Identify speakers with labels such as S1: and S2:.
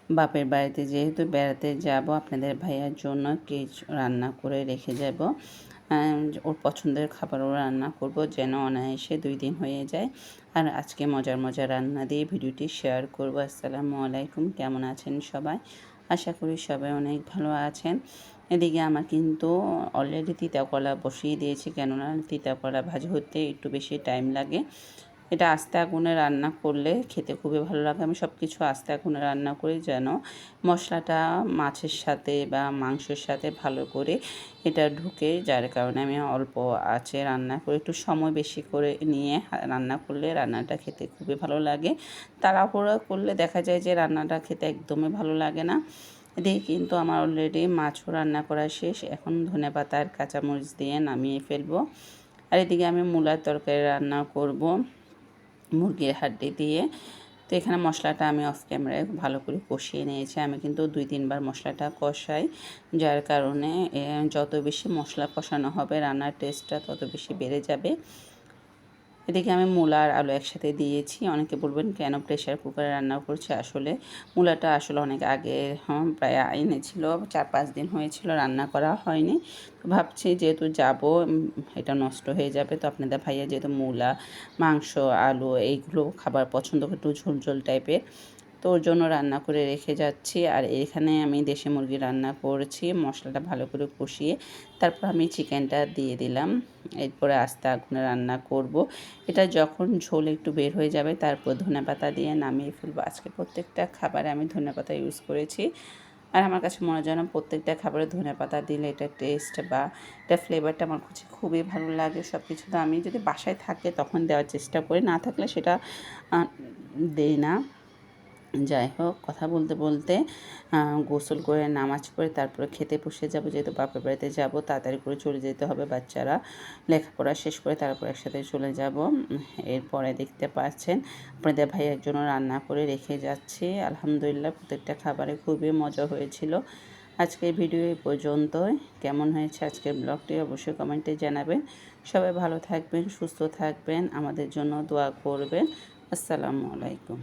S1: বাপের বাড়িতে যেহেতু বেড়াতে যাব, আপনাদের ভাইয়ার জন্য কিছু রান্না করে রেখে যাব। ওর পছন্দের খাবারও রান্না করব, যেন অনায়াসে 2 দিন হয়ে যায়। আর আজকে মজার মজার রান্না দিয়ে ভিডিওটি শেয়ার করব। আসসালামু আলাইকুম, কেমন আছেন সবাই? আশা করি সবাই অনেক ভালো আছেন। এদিকে আমার কিন্তু অলরেডি তিতা কলা বসিয়ে দিয়েছি, কেননা তিতা কলা ভাজি হতে একটু বেশি টাইম লাগে। এটা আস্তে আগুনে রান্না করলে খেতে খুবই ভালো লাগে। আমি সব কিছু আস্তে আগুনে রান্না করি, যেন মশলাটা মাছের সাথে বা মাংসের সাথে ভালো করে এটা ঢুকে, যার কারণে আমি অল্প আঁচে রান্না করে একটু সময় বেশি করে নিয়ে রান্না করলে রান্নাটা খেতে খুবই ভালো লাগে। তাড়াহুড়ো করলে দেখা যায় যে রান্নাটা খেতে একদমই ভালো লাগে না। এদিকে কিন্তু আমার অলরেডি মাছও রান্না করা শেষ। এখন ধনেপাতা আর কাঁচামরিচ দিয়ে নামিয়ে ফেলবো। আর এদিকে আমি মূলার তরকারি রান্না করব মুরগির হাড্ডি দিয়ে। তো এখানে মশলাটা আমি অফ ক্যামেরায় ভালো করে কষিয়ে নিয়েছি। আমি কিন্তু 2-3 বার মশলাটা কষাই, যার কারণে যত বেশি মশলা কষানো হবে রান্নার টেস্টটা তত বেশি বেড়ে যাবে। এদিকে আমি মূলা আর আলু একসাথে দিয়েছি। অনেকে বলবেন কেন প্রেশার কুকারে রান্না করছি। আসলে মূলাটা আসলে অনেক আগে প্রায় এনেছিল, 4-5 দিন হয়েছিল, রান্না করা হয়নি। তো ভাবছি যেহেতু যাব, এটা নষ্ট হয়ে যাবে। তো আপনাদের ভাইয়া যেহেতু মূলা, মাংস, আলু এইগুলো খাবার পছন্দ করে, একটু ঝোল ঝোল টাইপের, তো ওর জন্য রান্না করে রেখে যাচ্ছি। আর এখানে আমি দেশি মুরগি রান্না করছি, মশলাটা ভালো করে কষিয়ে তারপর আমি চিকেনটা দিয়ে দিলাম। এরপরে আস্তে আগুনে রান্না করব। এটা যখন ঝোল একটু বের হয়ে যাবে তারপর ধনেপাতা দিয়ে নামিয়ে ফেলবো। আজকে প্রত্যেকটা খাবারে আমি ধনেপাতা ইউজ করেছি। আর আমার কাছে মনে হয় যেন প্রত্যেকটা খাবারে ধনেপাতা দিলে এটা টেস্ট বা এটা ফ্লেভারটা আমার কাছে খুবই ভালো লাগে। সব কিছু তো আমি যদি বাসায় থাকে তখন দেওয়ার চেষ্টা করি, না থাকলে সেটা দেই না। যাই হোক, কথা বলতে বলতে গোসল করে নামাজ পড়ে তারপরে খেতে বসে যাব। যেহেতু বাপের বাড়িতে যাব, তাড়াতাড়ি করে চলে যেতে হবে। বাচ্চারা লেখাপড়া শেষ করে তারপর একসাথে চলে যাব। এরপরে দেখতে পাচ্ছেন আপনাদের ভাইয়ের জন্য রান্না করে রেখে যাচ্ছি। আলহামদুলিল্লাহ প্রত্যেকটা খাবারে খুবই মজা হয়েছিল। আজকের ভিডিও এই পর্যন্তই। কেমন হয়েছে আজকের ব্লগটি অবশ্যই কমেন্টে জানাবেন। সবাই ভালো থাকবেন, সুস্থ থাকবেন, আমাদের জন্য দোয়া করবেন। আসসালামু আলাইকুম।